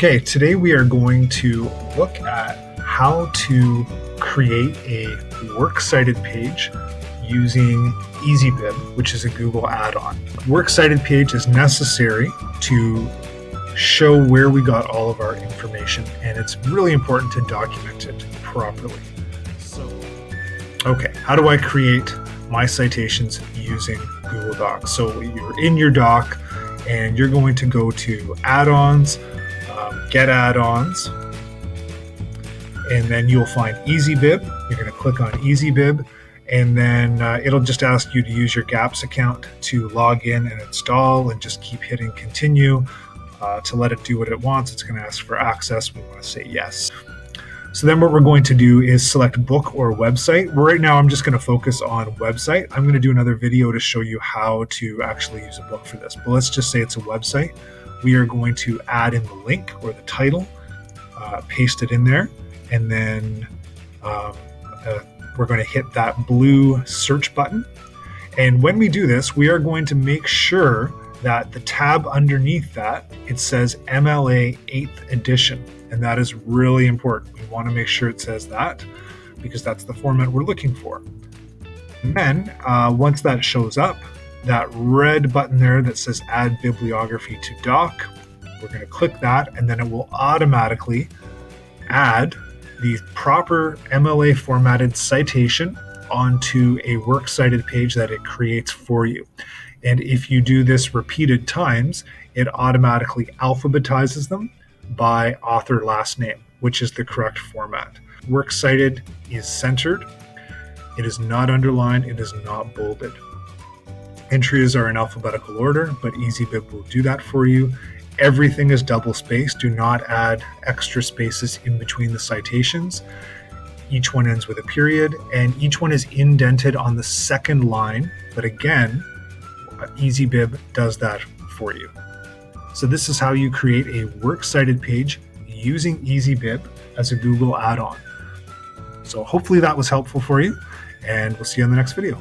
Okay, today we are going to look at how to create a Works Cited page using EasyBiB, which is a Google add-on. Works Cited page is necessary to show where we got all of our information, and it's really important to document it properly. Okay, how do I create my citations using Google Docs? So you're in your doc and you're going to go to add-ons, get add-ons, and then you'll find EasyBiB. You're going to click on EasyBiB, and then it'll just ask you to use your GAPS account to log in and install, and just keep hitting continue to let it do what it wants. It's going to ask for access. We want to say yes. So then what we're going to do is select book or website. Right now I'm just going to focus on website. I'm going to do another video to show you how to actually use a book for this, but let's just say it's a website. We are going to add in the link or the title, paste it in there, and then we're going to hit that blue search button. And when we do this, we are going to make sure that the tab underneath that, it says MLA 8th edition. And that is really important. We want to make sure it says that because that's the format we're looking for. And then once that shows up, that red button there that says add bibliography to doc, we're going to click that, and then it will automatically add the proper MLA formatted citation onto a Works Cited page that it creates for you. And if you do this repeated times, it automatically alphabetizes them by author last name, which is the correct format. Works Cited is centered. It is not underlined. It is not bolded. Entries are in alphabetical order, but EasyBiB will do that for you. Everything is double spaced. Do not add extra spaces in between the citations. Each one ends with a period, and each one is indented on the second line. But again, EasyBiB does that for you. So this is how you create a Works Cited page using EasyBiB as a Google add-on. So hopefully that was helpful for you, and we'll see you on the next video.